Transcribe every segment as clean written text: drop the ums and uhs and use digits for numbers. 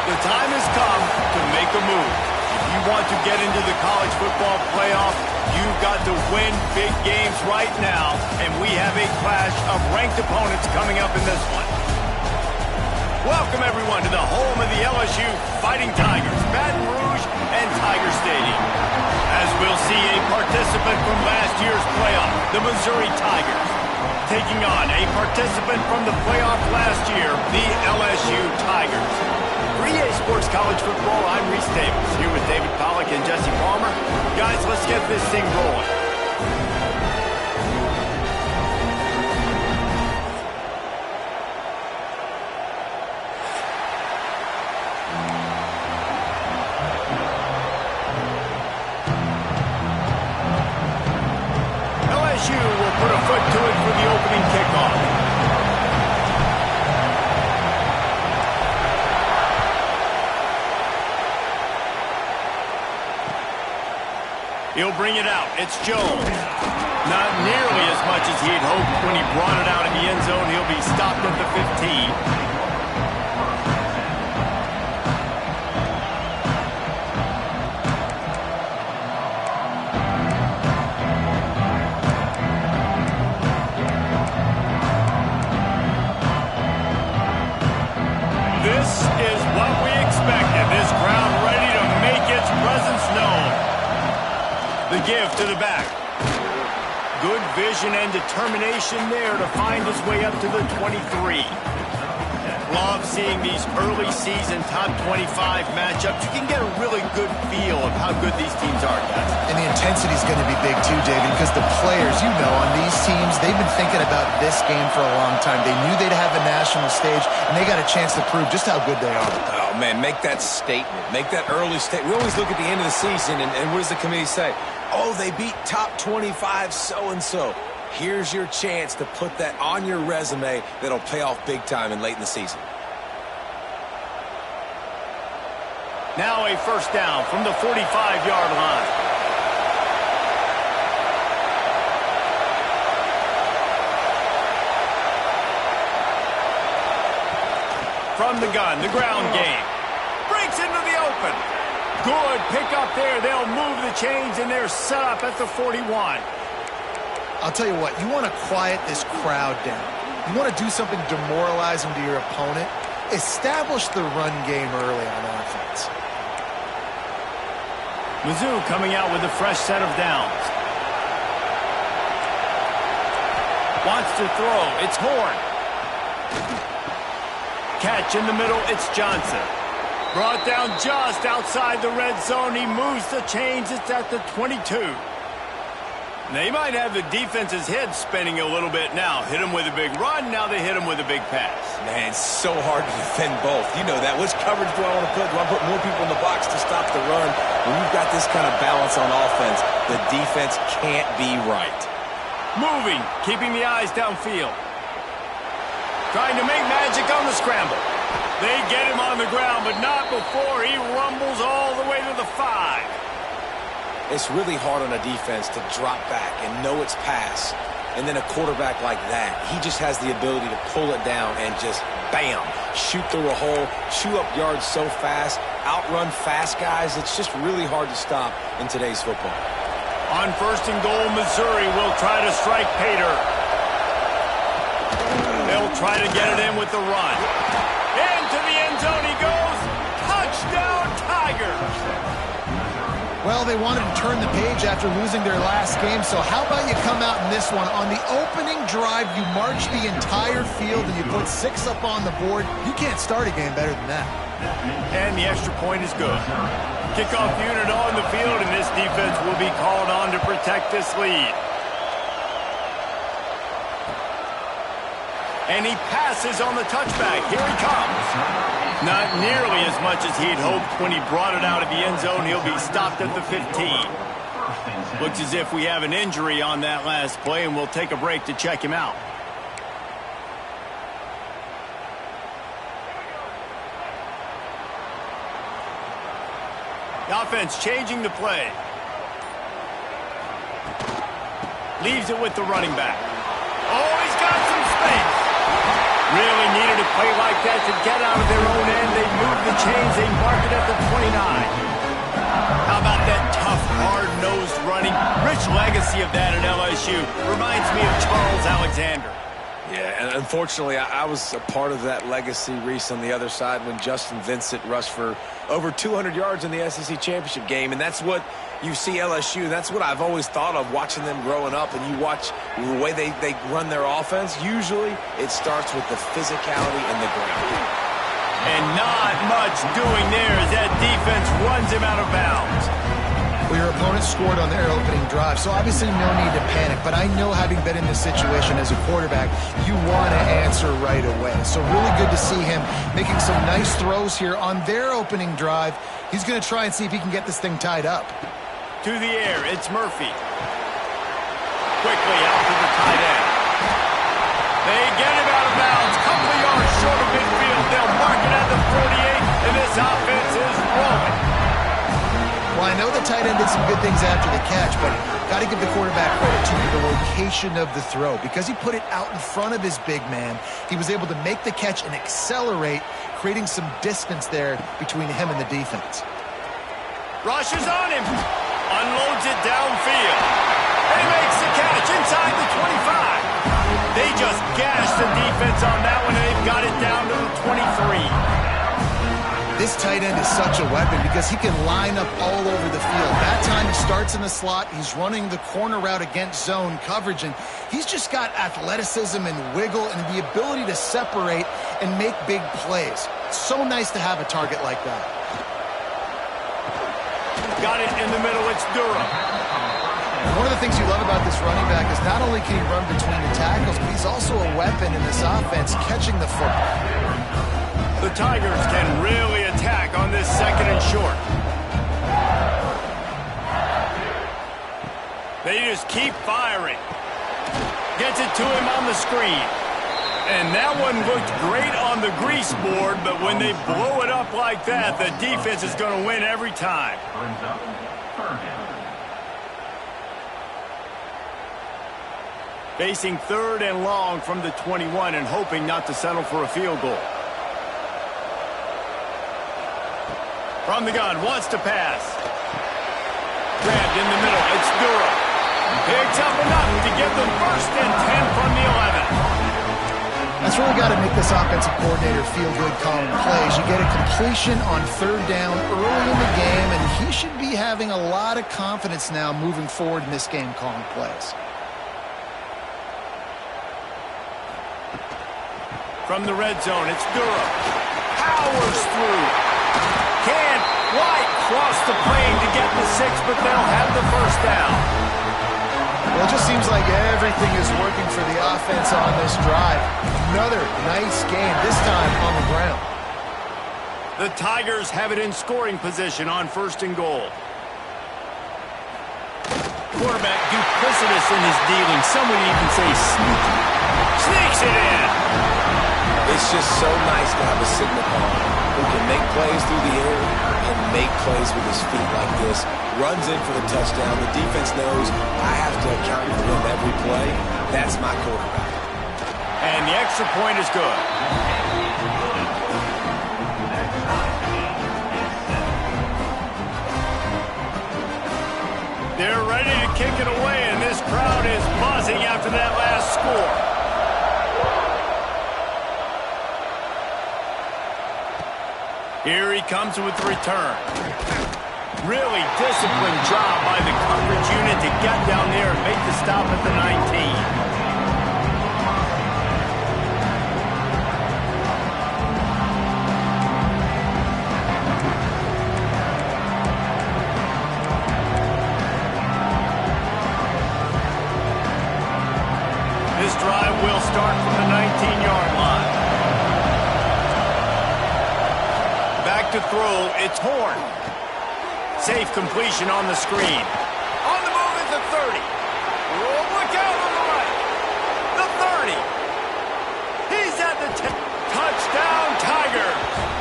The time has come to make a move. If you want to get into the college football playoff, you've got to win big games right now, and we have a clash of ranked opponents coming up in this one. Welcome, everyone, to the home of the LSU Fighting Tigers, Baton Rouge and Tiger Stadium. As we'll see a participant from last year's playoff, the Missouri Tigers, taking on a participant from the playoff last year, the LSU Tigers. For EA Sports College Football, I'm Reese Davis, here with David Pollack and Jesse Palmer. Guys, let's get this thing rolling. LSU will put a foot to it for the opening kickoff. He'll bring it out. It's Jones. Not nearly as much as he had hoped when he brought it out in the end zone. He'll be stopped at the 15. This is what we expected. This crowd ready to make its presence known. The give to the back. Good vision and determination there to find his way up to the 23. Love seeing these early season top 25 matchups. You can get a really good feel of how good these teams are, guys. And the intensity is going to be big too, David, because the players, you know, on these teams, they've been thinking about this game for a long time. They knew they'd have a national stage, and they got a chance to prove just how good they are. Oh, man, make that statement. Make that early statement. We always look at the end of the season, and what does the committee say? Oh, they beat top 25 so-and-so. Here's your chance to put that on your resume that'll pay off big time and late in the season. Now a first down from the 45-yard line. From the gun, the ground game. Breaks into the open. Good pick up there. They'll move the chains, and they're set up at the 41. I'll tell you what, you want to quiet this crowd down. You want to do something demoralizing to your opponent. Establish the run game early on offense. Mizzou coming out with a fresh set of downs. Wants to throw. It's Horn. Catch in the middle. It's Johnson. Brought down just outside the red zone. He moves the chains. It's at the 22. They might have the defense's head spinning a little bit now. Hit him with a big run. Now they hit him with a big pass. Man, it's so hard to defend both. You know that. Which coverage do I want to put? Do I put more people in the box to stop the run? When you've got this kind of balance on offense, the defense can't be right. Moving, keeping the eyes downfield. Trying to make magic on the scramble. They get him on the ground, but not before he rumbles all the way to the 5. It's really hard on a defense to drop back and know it's pass. And then a quarterback like that, he just has the ability to pull it down and just, bam, shoot through a hole, chew up yards so fast, outrun fast guys. It's just really hard to stop in today's football. On first and goal, Missouri will try to strike Pater. They'll try to get it in with the run. Into the end zone he goes. Touchdown, Tigers. Well, they wanted to turn the page after losing their last game, so how about you come out in this one? On the opening drive, you march the entire field and you put 6 up on the board. You can't start a game better than that. And the extra point is good. Kickoff unit on the field, and this defense will be called on to protect this lead. And he passes on the touchback. Here he comes. Not nearly as much as he'd hoped when he brought it out of the end zone. He'll be stopped at the 15. Looks as if we have an injury on that last play, and we'll take a break to check him out. The offense changing the play. Leaves it with the running back. Oh, he's got some space. Really needed a play like that to get out of their own end. They moved the chains. They How about that tough, hard-nosed running? Rich legacy of that at LSU. Reminds me of Charles Alexander. Yeah, and unfortunately, I was a part of that legacy, Reese, on the other side when Justin Vincent rushed for over 200 yards in the SEC championship game, and that's what you see LSU. That's what I've always thought of watching them growing up, and you watch the way they run their offense. Usually, it starts with the physicality and the ground. And not much doing there as that defense runs him out of bounds. Well, your opponent scored on their opening drive, so obviously no need to panic. But I know, having been in this situation as a quarterback, you want to answer right away. So really good to see him making some nice throws here on their opening drive. He's going to try and see if he can get this thing tied up. To the air, it's Murphy. Quickly out to the tight end. They get him out of bounds. Couple of yards short of midfield. They'll mark it at the 48, and this offense is rolling. Well, I know the tight end did some good things after the catch, but got to give the quarterback credit to the location of the throw. Because he put it out in front of his big man, he was able to make the catch and accelerate, creating some distance there between him and the defense. Rushes on him. Unloads it downfield. And he makes the catch inside the 25. They just gashed the defense on that one, and they've got it down to the 23. This tight end is such a weapon because he can line up all over the field. That time he starts in the slot. He's running the corner route against zone coverage, and he's just got athleticism and wiggle and the ability to separate and make big plays. It's so nice to have a target like that. Got it in the middle. It's Durham. One of the things you love about this running back is not only can he run between the tackles, but he's also a weapon in this offense catching the football. The Tigers can really attack on this second and short. They just keep firing. Gets it to him on the screen. And that one looked great on the grease board, but when they blow it up like that, the defense is going to win every time. Facing third and long from the 21 and hoping not to settle for a field goal. From the gun, wants to pass. Grabbed in the middle, it's Durham. Picks up enough to get them first and 10 from the 11. That's really got to make this offensive coordinator feel good calling plays. You get a completion on third down early in the game, and he should be having a lot of confidence now moving forward in this game calling plays. From the red zone, it's Durham. Powers through. Can't quite cross the plane to get the 6, but they'll have the first down. Well, it just seems like everything is working for the offense on this drive. Another nice game, this time on the ground. The Tigers have it in scoring position on first and goal. Quarterback duplicitous in his dealing. Some would even say sneaky. Sneaks it in. It's just so nice to have a signal caller who can make plays through the air and make plays with his feet like this. Runs in for the touchdown. The defense knows I have to account for him every play. That's my quarterback. And the extra point is good. They're ready to kick it away, and this crowd is buzzing after that last score. Here he comes with the return. Really disciplined job by the coverage unit to get down there and make the stop at the 19. This drive will start from the 19-yard line. Back to throw, it's Horn. Safe completion on the screen. On the move is the 30. Oh, look out on the right. The 30. He's at the 10. Touchdown, Tigers.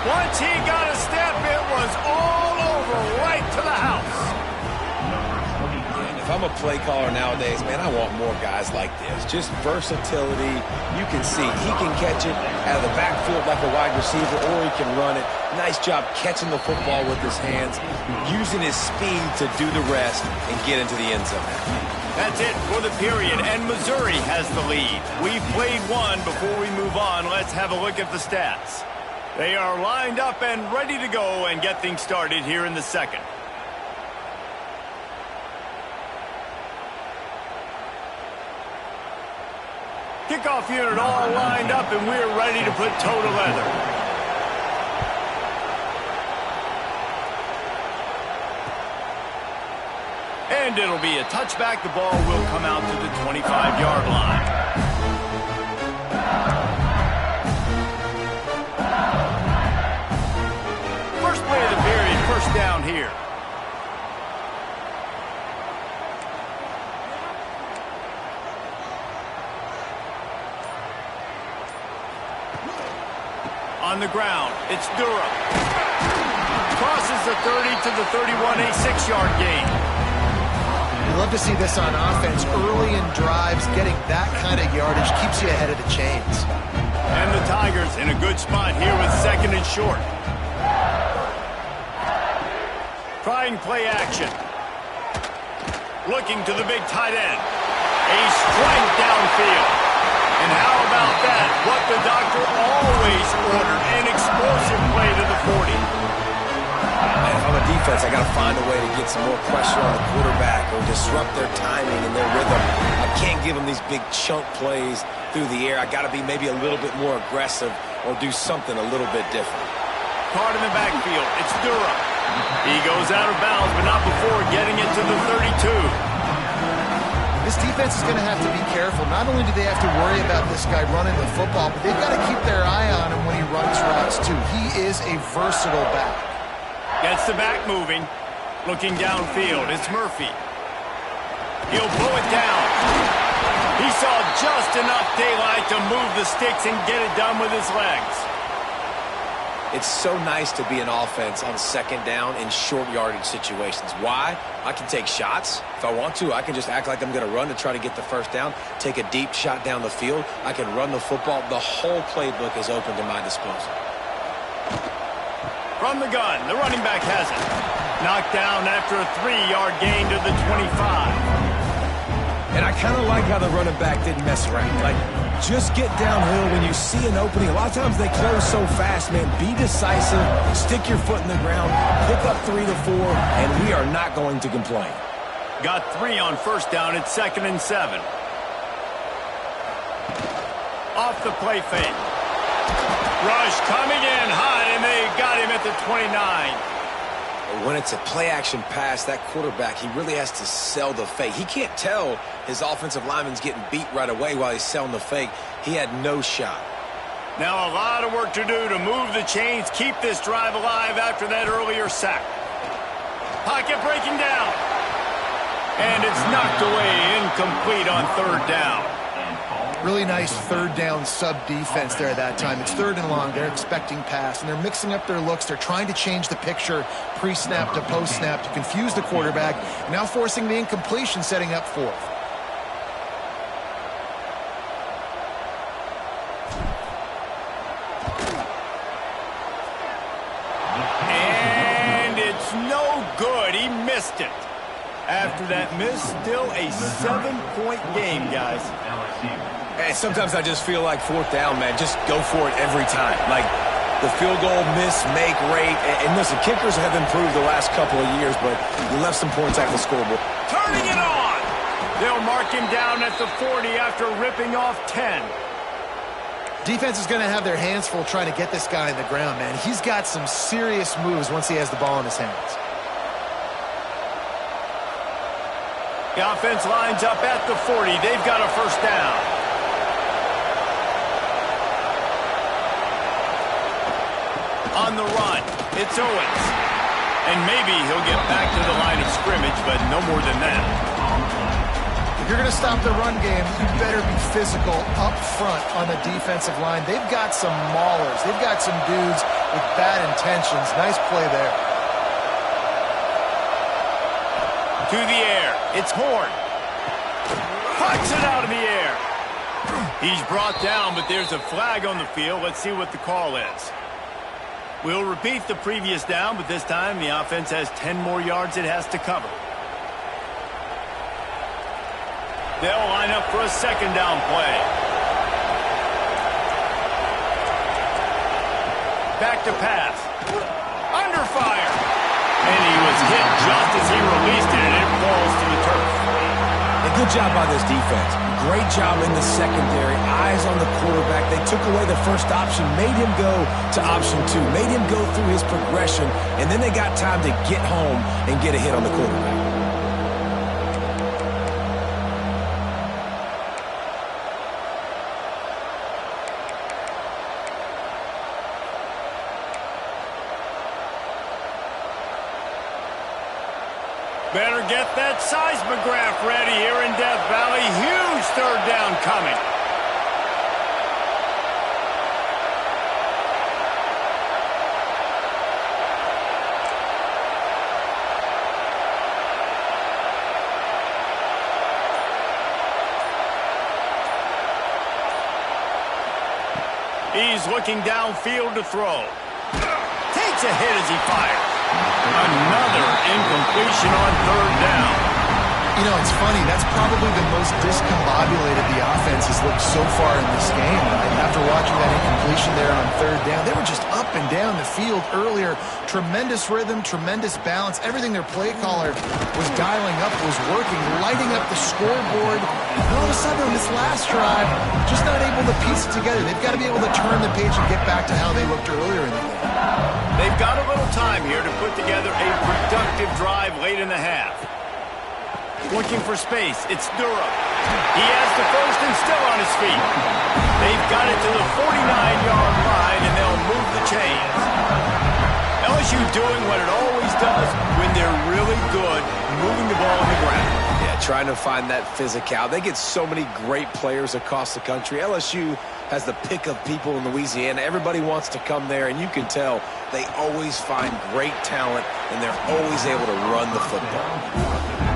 Once he got a step, it was all over right to the house. And if I'm a play caller nowadays, man, I want more guys like this. Just versatility. You can see he can catch it out of the backfield like a wide receiver, or he can run it. Nice job catching the football with his hands, using his speed to do the rest and get into the end zone. That's it for the period, and Missouri has the lead. We've played one. Before we move on, let's have a look at the stats. They are lined up and ready to go and get things started here in the second. Kickoff unit all lined up, and we're ready to put toe to leather. And it'll be a touchback. The ball will come out to the 25-yard line. First play of the period, first down here. On the ground, it's Durham. Crosses the 30 to the 31, a 6-yard gain. You love to see this on offense. Early in drives, getting that kind of yardage keeps you ahead of the chains. And the Tigers in a good spot here with second and short. Trying play action. Looking to the big tight end. A strike downfield. And how about that? What the doctor always ordered, an explosive play to the 40. Man, if I'm a defense, I got to find a way to get some more pressure on the quarterback or disrupt their timing and their rhythm. I can't give them these big chunk plays through the air. I got to be maybe a little bit more aggressive or do something a little bit different. Caught in the backfield. It's Durham. He goes out of bounds, but not before getting it to the 32. This defense is going to have to be careful. Not only do they have to worry about this guy running the football, but they've got to keep their eye on him when he runs routes, too. He is a versatile back. Gets the back moving. Looking downfield. It's Murphy. He'll pull it down. He saw just enough daylight to move the sticks and get it done with his legs. It's so nice to be an offense on second down in short yardage situations. Why? I can take shots. If I want to, I can just act like I'm going to run to try to get the first down, take a deep shot down the field. I can run the football. The whole playbook is open to my disposal. From the gun, the running back has it. Knocked down after a 3-yard gain to the 25. And I kind of like how the running back didn't mess around. Like, just get downhill when you see an opening. A lot of times they close so fast, man. Be decisive, stick your foot in the ground, pick up 3 to 4, and we are not going to complain. Got 3 on first down. It's 2nd and 7. Off the play fake. Rush coming in hot, and they got him at the 29. When it's a play-action pass, that quarterback, he really has to sell the fake. He can't tell his offensive lineman's getting beat right away while he's selling the fake. He had no shot. Now a lot of work to do to move the chains, keep this drive alive after that earlier sack. Pocket breaking down. And it's knocked away, incomplete on 3rd down. Really nice 3rd down sub-defense there that time. It's 3rd and long. They're expecting pass, and they're mixing up their looks. They're trying to change the picture pre-snap to post-snap to confuse the quarterback, now forcing the incompletion, setting up 4th. And it's no good. He missed it. After that miss, still a 7-point game, guys. Hey, sometimes I just feel like 4th down, man. Just go for it every time. Like the field goal miss, make rate. And listen, kickers have improved the last couple of years, but you left some points off the scoreboard. Turning it on. They'll mark him down at the 40 after ripping off 10. Defense is going to have their hands full trying to get this guy in the ground, man. He's got some serious moves once he has the ball in his hands. The offense lines up at the 40. They've got a first down. On the run, it's Owens. And maybe he'll get back to the line of scrimmage, but no more than that. If you're going to stop the run game, you better be physical up front on the defensive line. They've got some maulers. They've got some dudes with bad intentions. Nice play there. To the air. It's Horn. Puts it out of the air. He's brought down, but there's a flag on the field. Let's see what the call is. We'll repeat the previous down, but this time the offense has 10 more yards it has to cover. They'll line up for a second down play. Back to pass. Under fire. And he was hit just as he released it, and it falls to the turf. A good job by this defense. Great job in the secondary. Eyes on the quarterback. They took away the first option, made him go to option 2, made him go through his progression, and then they got time to get home and get a hit on the quarterback. Better get that seismograph ready here in Death Valley. Huge third down coming. He's looking downfield to throw. Takes a hit as he fires. Another incompletion on third down. You know, it's funny. That's probably the most discombobulated the offense has looked so far in this game. After watching that incompletion there on third down, they were just up and down the field earlier. Tremendous rhythm, tremendous balance. Everything their play caller was dialing up was working, lighting up the scoreboard. And all of a sudden on this last drive, just not able to piece it together. They've got to be able to turn the page and get back to how they looked earlier in the game. They've got a little time here to put together a productive drive late in the half. Looking for space. It's Durham. He has the first and still on his feet. They've got it to the 49-yard line, and they'll move the chains. LSU doing what it always does when they're really good, moving the ball on the ground. Yeah, trying to find that physical. They get so many great players across the country. LSU has the pick of people in Louisiana. Everybody wants to come there, and you can tell they always find great talent, and they're always able to run the football.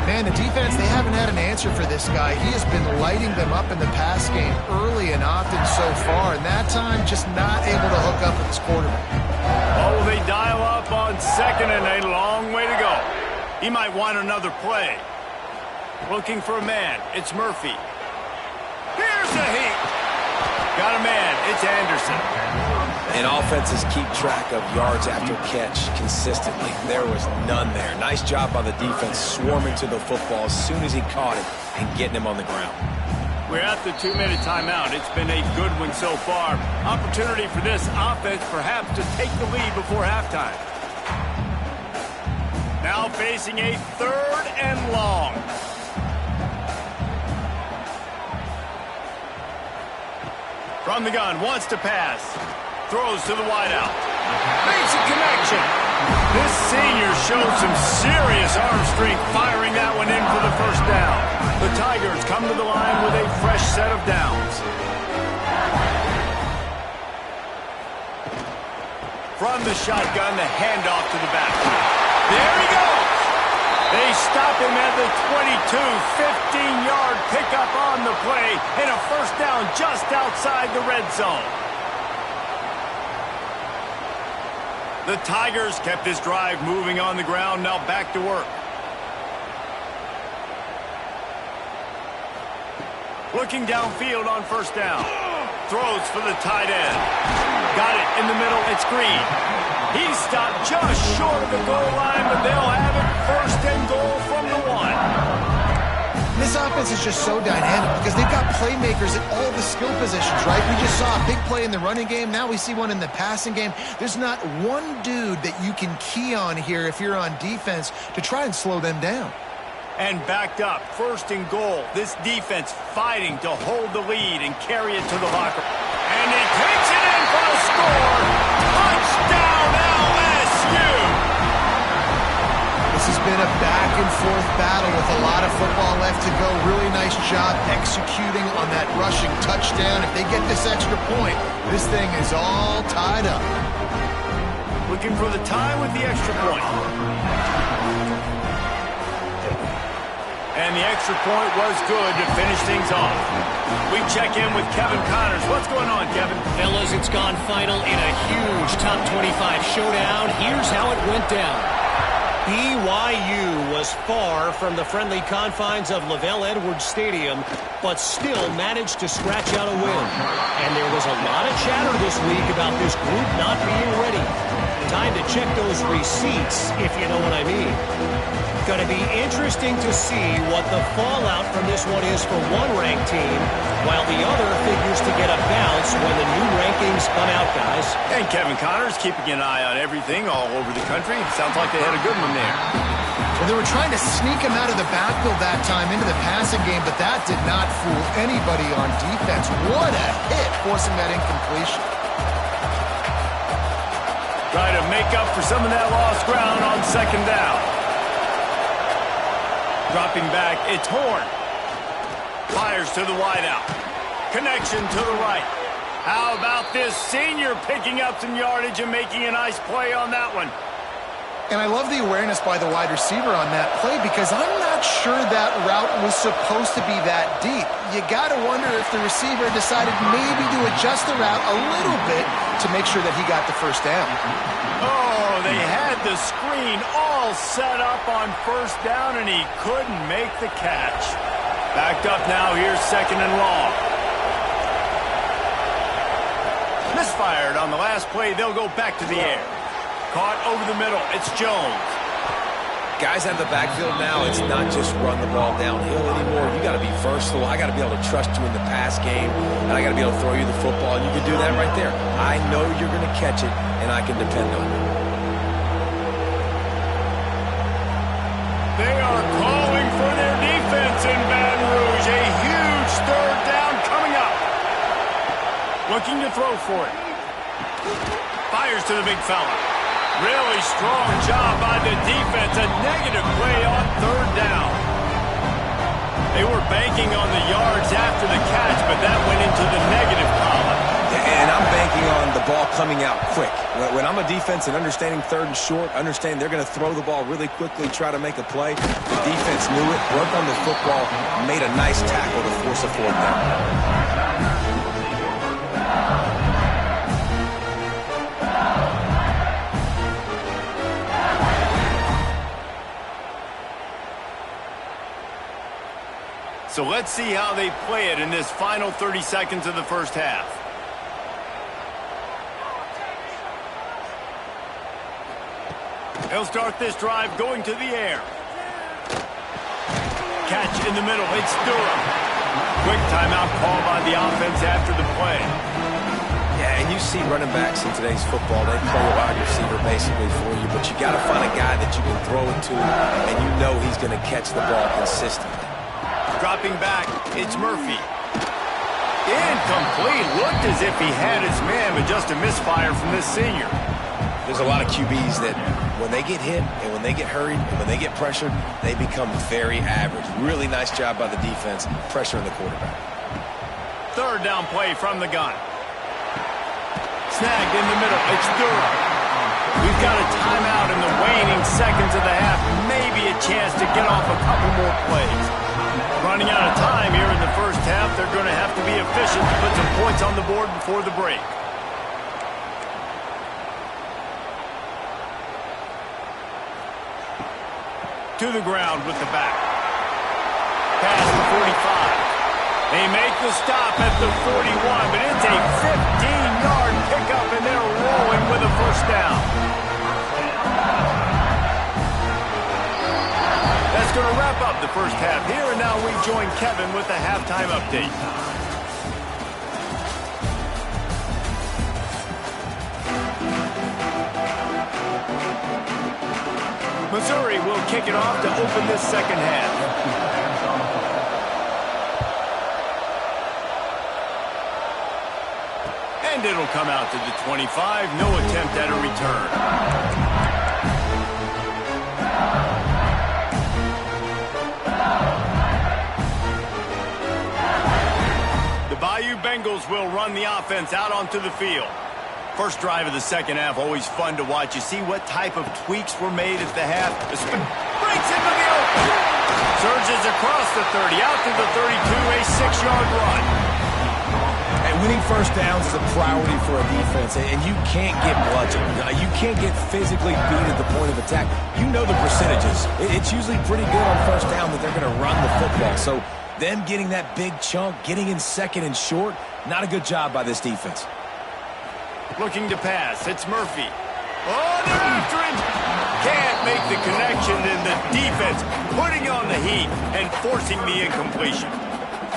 Man, the defense, they haven't had an answer for this guy. He has been lighting them up in the pass game early and often so far, and that time just not able to hook up with his quarterback. Oh, they dial up on second, and a long way to go. He might want another play. Looking for a man. It's Murphy. Here's a heat. Got a man. It's Anderson. And offenses keep track of yards after catch consistently. There was none there. Nice job by the defense swarming to the football as soon as he caught it and getting him on the ground. We're at the 2-minute timeout. It's been a good one so far. Opportunity for this offense perhaps to take the lead before halftime. Now facing a third and long. From the gun, wants to pass. Throws to the wideout. Makes a connection. This senior showed some serious arm strength firing that one in for the first down. The Tigers come to the line with a fresh set of downs. From the shotgun, the handoff to the back. There he goes. They stop him at the 22, 15-yard pickup on the play, and a first down just outside the red zone. The Tigers kept this drive moving on the ground, now back to work. Looking downfield on first down. Throws for the tight end. Got it in the middle, it's Green. He's stopped just short of the goal line, but they'll have it first and goal from the 1. This offense is just so dynamic because they've got playmakers at all the skill positions, right? We just saw a big play in the running game. Now we see one in the passing game. There's not one dude that you can key on here if you're on defense to try and slow them down. And backed up, first and goal. This defense fighting to hold the lead and carry it to the locker. And he takes it in for the score. Touchdown, LSU! This has been a back-and-forth battle with a lot of football left to go. Really nice job executing on that rushing touchdown. If they get this extra point, this thing is all tied up. Looking for the tie with the extra point. And the extra point was good to finish things off. We check in with Kevin Connors. What's going on, Kevin? Fellas, it's gone final in a huge top 25 showdown. Here's how it went down. BYU was far from the friendly confines of LaVell Edwards Stadium, but still managed to scratch out a win. And there was a lot of chatter this week about this group not being ready. Time to check those receipts, if you know what I mean. Going to be interesting to see what the fallout from this one is for one ranked team, while the other figures to get a bounce when the new rankings come out, guys. And Kevin Connors keeping an eye on everything all over the country. Sounds like they had a good one there. Well, they were trying to sneak him out of the backfield that time into the passing game, but that did not fool anybody on defense. What a hit, forcing that incompletion. Trying to make up for some of that lost ground on second down. Dropping back, it's Horn. Fires to the wideout. Connection to the right. How about this senior picking up some yardage and making a nice play on that one? And I love the awareness by the wide receiver on that play because I'm not sure that route was supposed to be that deep. You got to wonder if the receiver decided maybe to adjust the route a little bit to make sure that he got the first down. Oh, they had the screen all set up on first down, and he couldn't make the catch. Backed up now, here's second and long. Misfired on the last play, they'll go back to the air. Caught over the middle, it's Jones. Guys out of the backfield now, it's not just run the ball downhill anymore. You got to be versatile. I got to be able to trust you in the pass game, and I got to be able to throw you the football, and you can do that right there. I know you're going to catch it, and I can depend on it. They are calling for their defense in Baton Rouge. A huge third down coming up. Looking to throw for it. Fires to the big fella. Really strong job by the defense. A negative play on third down. They were banking on the yards after the catch, but that went into the negative column. And I'm banking on the ball coming out quick. When I'm a defense and understanding third and short, understand they're going to throw the ball really quickly, try to make a play. The defense knew it, broke on the football, made a nice tackle to force a fourth down. So let's see how they play it in this final 30 seconds of the first half. They'll start this drive going to the air. Catch in the middle. It's Durham. Quick timeout call by the offense after the play. Yeah, and you see running backs in today's football, they play a wide receiver basically for you, but you got to find a guy that you can throw it to, and you know he's going to catch the ball consistently. Dropping back, it's Murphy. Incomplete. Looked as if he had his man, but just a misfire from this senior. There's a lot of QBs that when they get hit and when they get hurried and when they get pressured, they become very average. Really nice job by the defense, pressuring the quarterback. Third down play from the gun. Snagged in the middle. It's Durham. We've got a timeout in the waning seconds of the half. Maybe a chance to get off a couple more plays. Running out of time here in the first half. They're going to have to be efficient to put some points on the board before the break. To the ground with the back. Past the 45. They make the stop at the 41, but it's a 15-yard pickup, and they're rolling with a first down. That's going to wrap up the first half here, and now we join Kevin with the halftime update. Missouri will kick it off to open this second half. And it'll come out to the 25. No attempt at a return. The Bayou Bengals will run the offense out onto the field. First drive of the second half, always fun to watch. You see what type of tweaks were made at the half. The spin breaks into the open. Surges across the 30, out to the 32, a 6-yard run. And winning first downs is a priority for a defense, and you can't get bludgeoned. You can't get physically beat at the point of attack. You know the percentages. It's usually pretty good on first down that they're going to run the football. So them getting that big chunk, getting in second and short, not a good job by this defense. Looking to pass. It's Murphy. Oh, they're after him. Can't make the connection, and the defense putting on the heat and forcing the incompletion.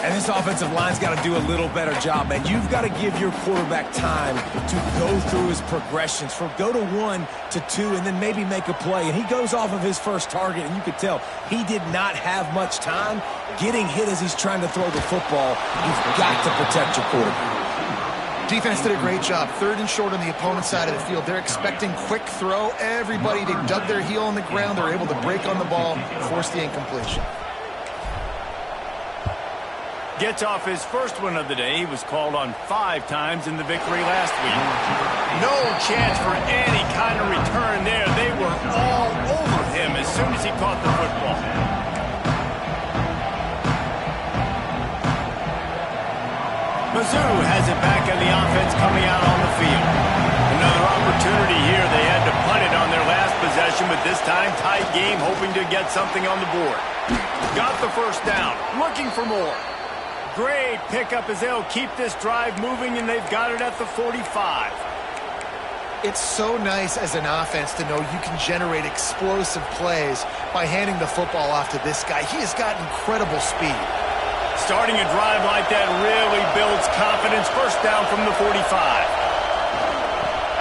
And this offensive line's got to do a little better job, man. You've got to give your quarterback time to go through his progressions, from go to 1 to 2, and then maybe make a play. And he goes off of his first target, and you could tell he did not have much time getting hit as he's trying to throw the football. You've got to protect your quarterback. Defense did a great job. 3rd and short on the opponent's side of the field. They're expecting quick throw. Everybody, they dug their heel on the ground. They're able to break on the ball, force the incompletion. Gets off his first one of the day. He was called on 5 times in the victory last week. No chance for any kind of return there. They were all over him as soon as he caught the football. Mizzou has it back on the offense coming out on the field. Another opportunity here. They had to punt it on their last possession, but this time tight game, hoping to get something on the board. Got the first down, looking for more. Great pickup as they'll keep this drive moving, and they've got it at the 45. It's so nice as an offense to know you can generate explosive plays by handing the football off to this guy. He has got incredible speed. Starting a drive like that really builds confidence. First down from the 45.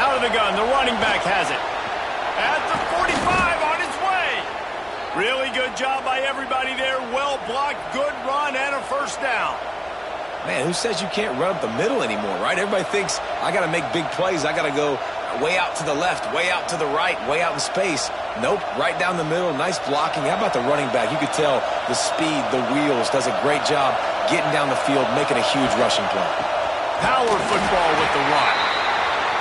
Out of the gun, the running back has it. At the 45, on his way. Really good job by everybody there. Well blocked, good run, and a first down. Man, who says you can't run up the middle anymore, right? Everybody thinks, I got to make big plays. I got to go way out to the left, way out to the right, way out in space. Nope, right down the middle, nice blocking. How about the running back? You could tell the speed, the wheels, does a great job getting down the field, making a huge rushing play. Power football with the run.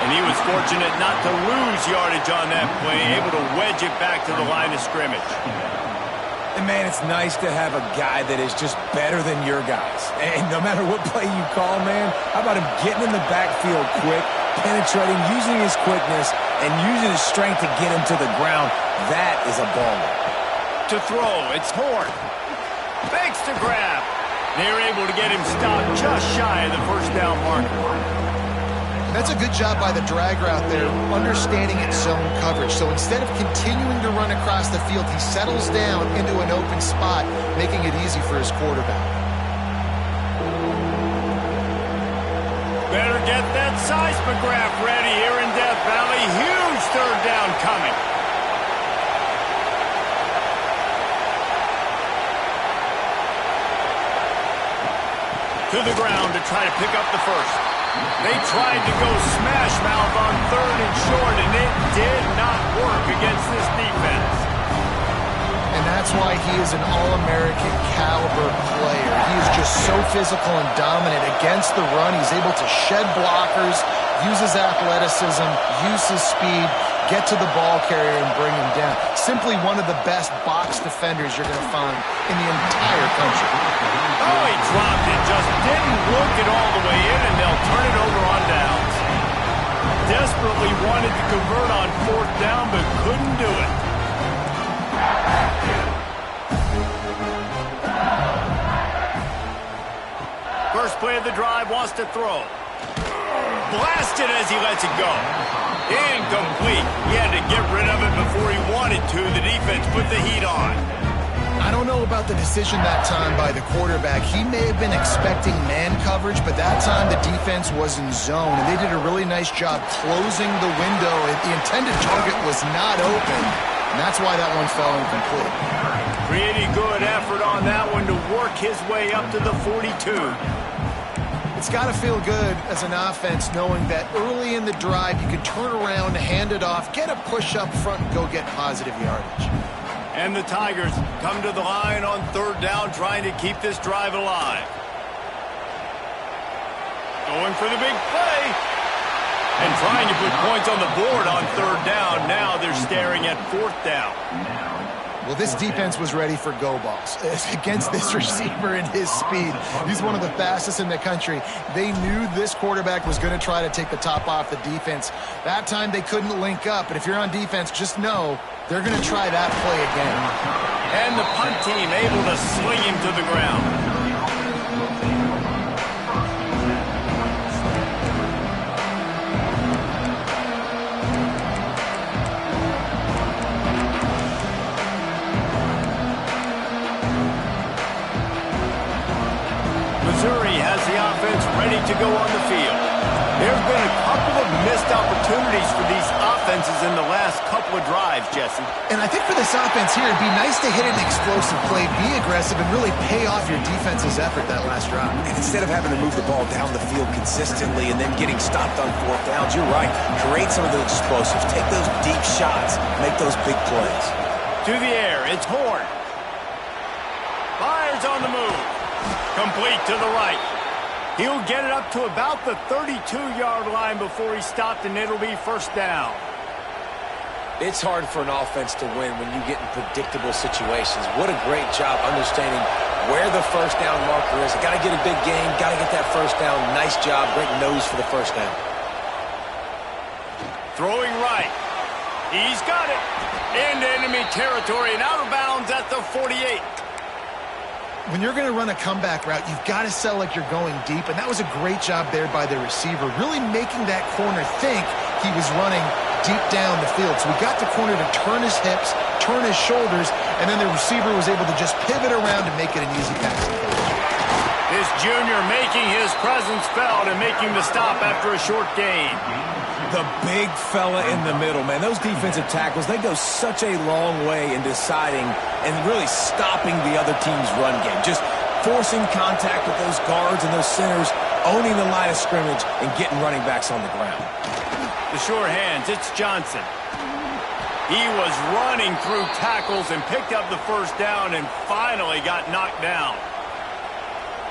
And he was fortunate not to lose yardage on that play, able to wedge it back to the line of scrimmage. And, man, it's nice to have a guy that is just better than your guys. And no matter what play you call, man, how about him getting in the backfield quick, penetrating, using his quickness, and using his strength to get him to the ground. That is a baller. To throw, it's Horn. Fakes to grab. They're able to get him stopped just shy of the first down marker. That's a good job by the drag route there, understanding its zone coverage. So instead of continuing to run across the field, he settles down into an open spot, making it easy for his quarterback. Better get that seismograph ready here in Death Valley. Huge 3rd down coming. To the ground to try to pick up the first. They tried to go smash mouth on 3rd and short, and it did not work against this defense. And that's why he is an All-American caliber player. He is just so physical and dominant against the run. He's able to shed blockers, use his athleticism, use his speed, get to the ball carrier and bring him down. Simply one of the best box defenders you're going to find in the entire country. Oh, he dropped it, just didn't look it all the way in, and they'll turn it over on downs. Desperately wanted to convert on 4th down, but couldn't do it. First play of the drive, wants to throw. Blasted as he lets it go. Incomplete. He had to get rid of it before he wanted to. The defense put the heat on. I don't know about the decision that time by the quarterback. He may have been expecting man coverage, but that time the defense was in zone, and they did a really nice job closing the window. The intended target was not open, and that's why that one fell incomplete. Pretty good effort on that one to work his way up to the 42. It's got to feel good as an offense knowing that early in the drive you can turn around, hand it off, get a push up front, and go get positive yardage. And the Tigers come to the line on 3rd down, trying to keep this drive alive. Going for the big play. And trying to put points on the board on third down. Now they're staring at fourth down. Well, this defense was ready for go balls against this receiver and his speed. He's one of the fastest in the country. They knew this quarterback was going to try to take the top off the defense. That time they couldn't link up, but if you're on defense, just know they're going to try that play again. And the punt team able to sling him to the ground. Missouri has the offense ready to go on the field. There have been a couple of missed opportunities for these offenses in the last couple of drives, Jesse. And I think for this offense here, it'd be nice to hit an explosive play, be aggressive, and really pay off your defense's effort that last drive. And instead of having to move the ball down the field consistently and then getting stopped on fourth downs, you're right. Create some of those explosives. Take those deep shots. Make those big plays. To the air, it's Horn. Fires on the move. Complete to the right. He'll get it up to about the 32-yard line before he's stopped, and it'll be first down. It's hard for an offense to win when you get in predictable situations. What a great job understanding where the first down marker is. Got to get a big game. Got to get that first down. Nice job. Great nose for the first down. Throwing right. He's got it. Into enemy territory and out of bounds at the 48. When you're going to run a comeback route, you've got to sell like you're going deep, and that was a great job there by the receiver, really making that corner think he was running deep down the field. So we got the corner to turn his hips, turn his shoulders, and then the receiver was able to just pivot around and make it an easy pass. This junior making his presence felt and making the stop after a short gain. The big fella in the middle, man. Those defensive tackles, they go such a long way in deciding and really stopping the other team's run game. Just forcing contact with those guards and those centers, owning the line of scrimmage, and getting running backs on the ground. The sure hands, it's Johnson. He was running through tackles and picked up the first down and finally got knocked down.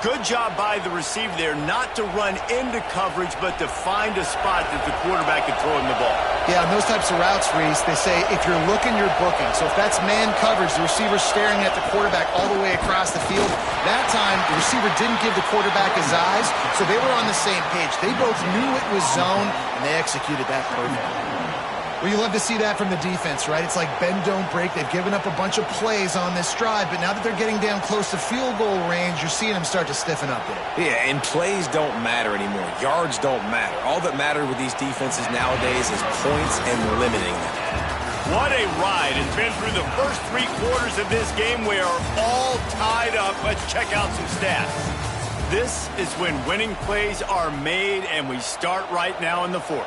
Good job by the receiver there not to run into coverage, but to find a spot that the quarterback could throw him the ball. Yeah, on those types of routes, Reese, they say if you're looking, you're booking. So if that's man coverage, the receiver's staring at the quarterback all the way across the field. That time, the receiver didn't give the quarterback his eyes, so they were on the same page. They both knew it was zone, and they executed that perfectly. Well, you love to see that from the defense, right? It's like bend, don't break. They've given up a bunch of plays on this drive, but now that they're getting down close to field goal range, you're seeing them start to stiffen up there. Yeah, and plays don't matter anymore. Yards don't matter. All that matters with these defenses nowadays is points and limiting them. What a ride. It's been through the first 3 quarters of this game. We are all tied up. Let's check out some stats. This is when winning plays are made, and we start right now in the 4th.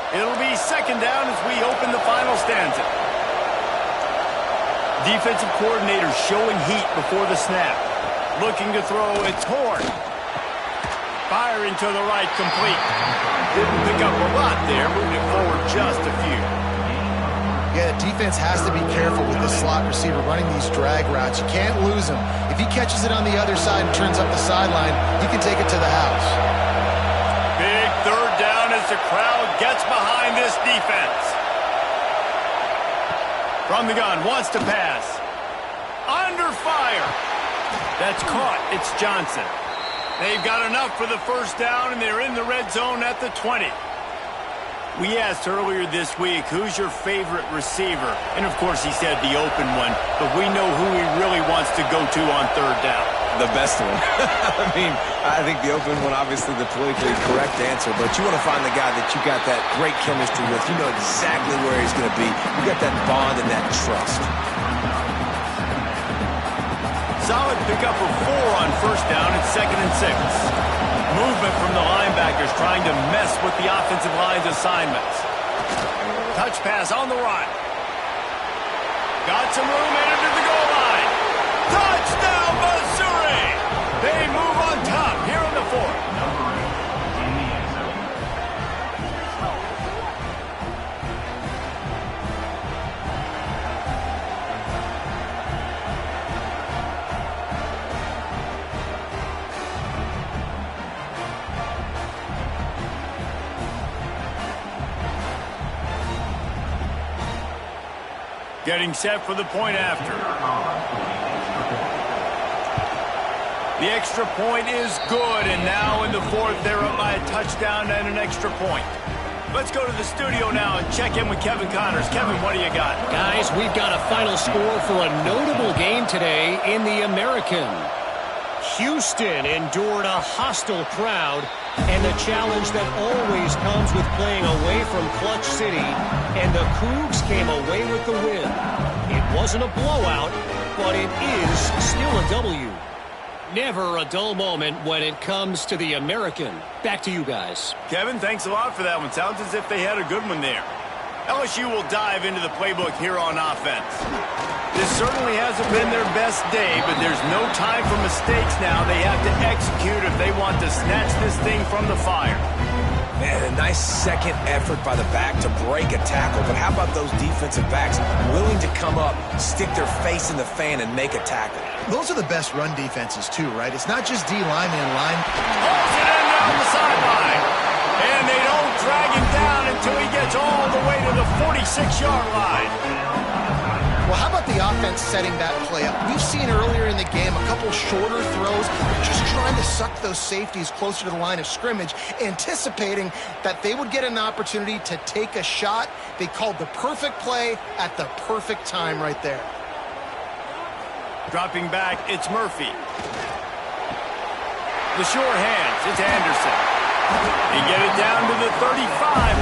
It'll be second down as we open the final stanza. Defensive coordinator showing heat before the snap. Looking to throw, it's Horn. Firing to the right, complete. Didn't pick up a lot there, moving it forward just a few. Yeah, the defense has to be careful with the slot receiver running these drag routes. You can't lose him. If he catches it on the other side and turns up the sideline, he can take it to the house. Big third down as the crowd gets behind this defense. From the gun, wants to pass. Under fire. That's caught. It's Johnson. They've got enough for the first down, and they're in the red zone at the 20. We asked earlier this week, who's your favorite receiver? And, of course, he said the open one, but we know who he really wants to go to on third down. The best one. I mean, I think the open one, obviously the politically correct answer, but you want to find the guy that you got that great chemistry with. You know exactly where he's going to be. You got that bond and that trust. Solid pickup of 4 on first down. It's 2nd and 6. Movement from the linebackers trying to mess with the offensive line's assignments. Touch pass on the right. Got some room headed to the goal line. Touchdown, Missouri! They move on top here in the 4th. Getting set for the point after. The extra point is good, and now in the fourth, they're up by a touchdown and an extra point. Let's go to the studio now and check in with Kevin Connors. Kevin, what do you got? Guys, we've got a final score for a notable game today in the American. Houston endured a hostile crowd and the challenge that always comes with playing away from Clutch City, and the Cougs came away with the win. It wasn't a blowout, but it is still a W. Never a dull moment when it comes to the American. Back to you guys. Kevin, thanks a lot for that one. Sounds as if they had a good one there. LSU will dive into the playbook here on offense. This certainly hasn't been their best day, but there's no time for mistakes now. They have to execute if they want to snatch this thing from the fire. Man, a nice second effort by the back to break a tackle, but how about those defensive backs willing to come up, stick their face in the fan, and make a tackle? Those are the best run defenses, too, right? It's not just D lineman and line. Pulls it in down the sideline. And they don't drag him down until he gets all the way to the 46-yard line. Well, how about the offense setting that play up? We've seen earlier in the game a couple shorter throws, just trying to suck those safeties closer to the line of scrimmage, anticipating that they would get an opportunity to take a shot. They called the perfect play at the perfect time right there. Dropping back, it's Murphy. The sure hands, it's Anderson. They get it down to the 35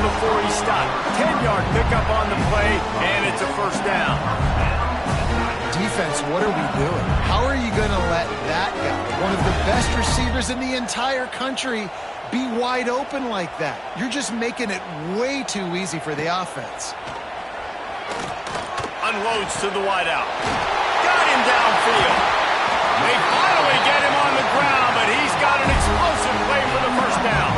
before he stopped. 10-yard pickup on the play, and it's a first down. Defense, what are we doing? How are you going to let that guy, one of the best receivers in the entire country, be wide open like that? You're just making it way too easy for the offense. Unloads to the wideout. Got him downfield. They finally get him on the ground, but he's got an explosive play for the first down.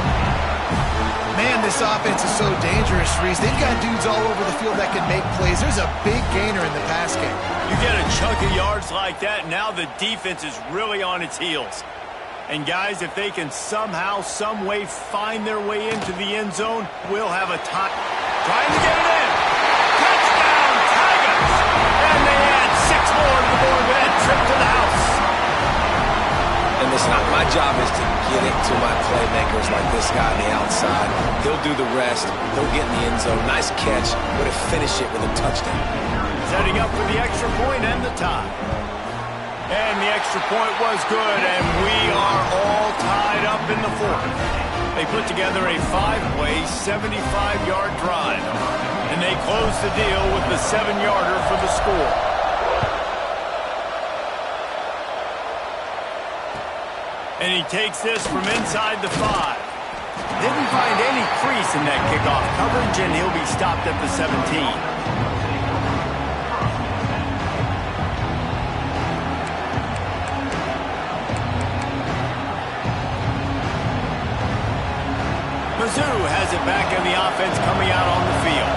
Man, this offense is so dangerous, Reese. They've got dudes all over the field that can make plays. There's a big gainer in the pass game. You get a chunk of yards like that, now the defense is really on its heels. And guys, if they can somehow, some way find their way into the end zone, we'll have a time. Trying to get it in. Touchdown, Tigers! And they add 6 more to the board with that trip to the house. And listen, my job is to get it to my playmakers like this guy on the outside. He'll do the rest. He'll get in the end zone. Nice catch. But to finish it with a touchdown. Setting up for the extra point and the tie. And the extra point was good, and we are all tied up in the fourth. They put together a 5-play, 75-yard drive. And they close the deal with the 7-yarder for the score. And he takes this from inside the 5. Didn't find any crease in that kickoff coverage, and he'll be stopped at the 17. Mizzou has it back in the offense coming out on the field.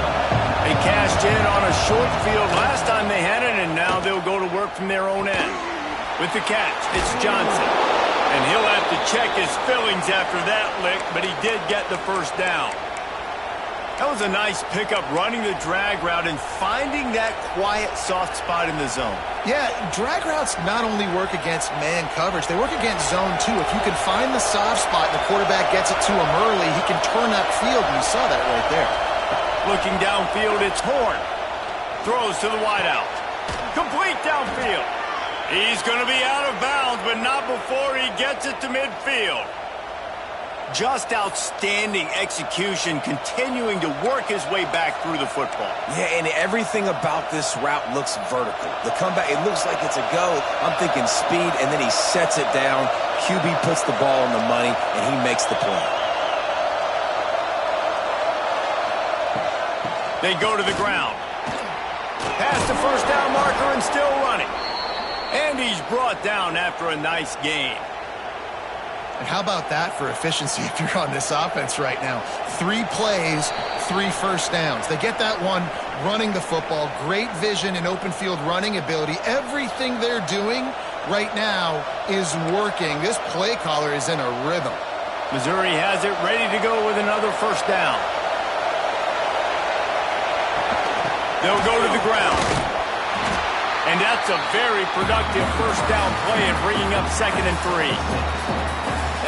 They cashed in on a short field last time they had it, and now they'll go to work from their own end. With the catch, it's Johnson. And he'll have to check his fillings after that lick, but he did get the first down. That was a nice pickup, running the drag route and finding that quiet, soft spot in the zone. Yeah, drag routes not only work against man coverage, they work against zone too. If you can find the soft spot and the quarterback gets it to him early, he can turn upfield, and you saw that right there. Looking downfield, it's Horn. Throws to the wideout. Complete downfield. He's going to be out of bounds, but not before he gets it to midfield. Just outstanding execution, continuing to work his way back through the football. Yeah, and everything about this route looks vertical. The comeback, it looks like it's a go. I'm thinking speed, and then he sets it down. QB puts the ball on the money, and he makes the play. They go to the ground. Past the first down marker and still running. And he's brought down after a nice gain. And how about that for efficiency if you're on this offense right now? 3 plays, 3 first downs. They get that one running the football. Great vision and open field running ability. Everything they're doing right now is working. This play caller is in a rhythm. Missouri has it ready to go with another first down. They'll go to the ground. And that's a very productive first down play and bringing up 2nd and 3.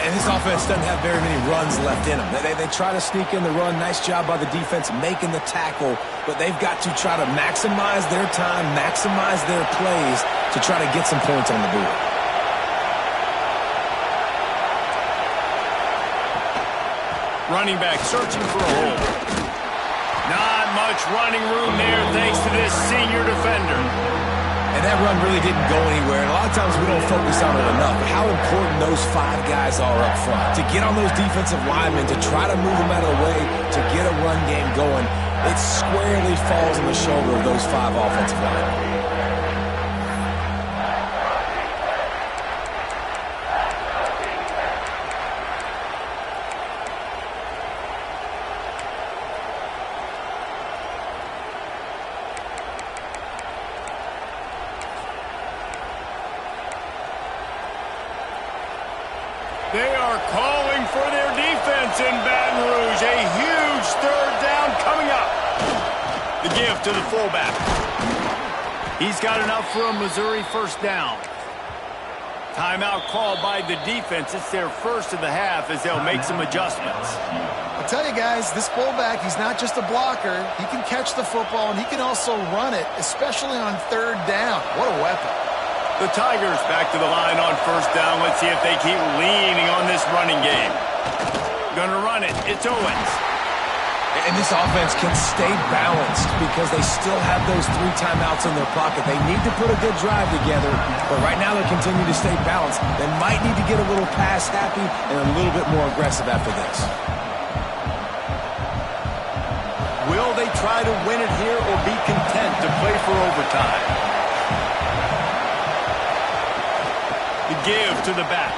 And this offense doesn't have very many runs left in them. They try to sneak in the run. Nice job by the defense making the tackle. But they've got to try to maximize their time, maximize their plays to try to get some points on the board. Running back searching for a hole. Not much running room there thanks to this senior defender. And that run really didn't go anywhere. And a lot of times we don't focus on it enough. But how important those 5 guys are up front. To get on those defensive linemen, to try to move them out of the way, to get a run game going, it squarely falls on the shoulder of those 5 offensive linemen. They are calling for their defense in Baton Rouge. A huge 3rd down coming up. The give to the fullback. He's got enough for a Missouri 1st down. Timeout called by the defense. It's their first of the half as they'll make some adjustments. I'll tell you guys, this fullback, he's not just a blocker. He can catch the football, and he can also run it, especially on 3rd down. What a weapon. The Tigers back to the line on 1st down. Let's see if they keep leaning on this running game. Gonna run it. It's Owens. And this offense can stay balanced because they still have those 3 timeouts in their pocket. They need to put a good drive together, but right now they're continuing to stay balanced. They might need to get a little pass happy and a little bit more aggressive after this. Will they try to win it here or be content to play for overtime? The give to the back.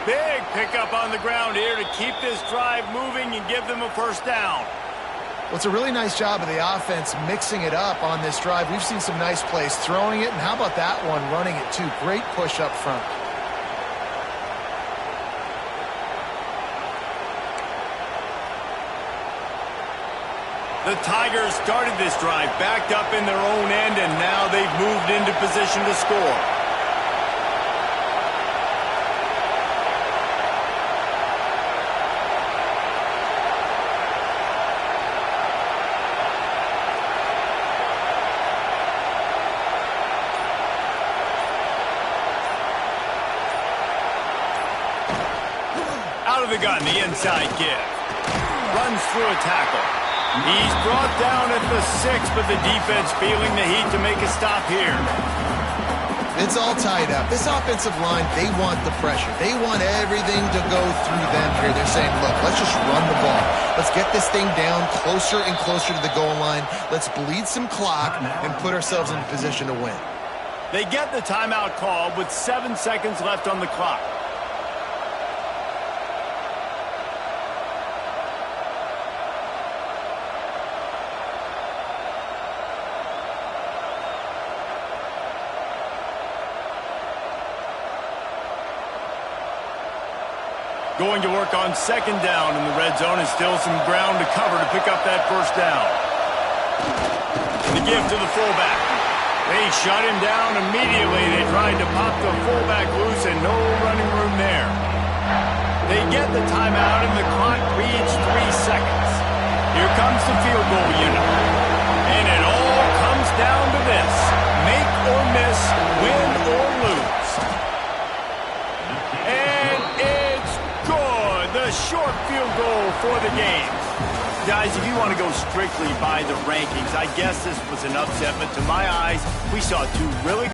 Big pickup on the ground here to keep this drive moving and give them a 1st down. Well, it's a really nice job of the offense mixing it up on this drive. We've seen some nice plays throwing it, and how about that one running it too? Great push up front. The Tigers started this drive backed up in their own end, and now they've moved into position to score. Out of the gun, the inside give. Runs through a tackle. He's brought down at the 6, but the defense feeling the heat to make a stop here. It's all tied up. This offensive line, they want the pressure. They want everything to go through them here. They're saying, look, let's just run the ball. Let's get this thing down closer and closer to the goal line. Let's bleed some clock and put ourselves in a position to win. They get the timeout call with 7 seconds left on the clock. Going to work on 2nd down in the red zone, and still some ground to cover to pick up that 1st down. The give to the fullback. They shut him down immediately. They tried to pop the fullback loose, and no running room there. They get the timeout, and the clock reads 3 seconds. Here comes the field goal unit. And it all comes down to this: make or miss, win or lose. And it's good. The short field goal for the game. Guys, if you want to go strictly by the rankings, I guess this was an upset, but to my eyes, we saw 2 really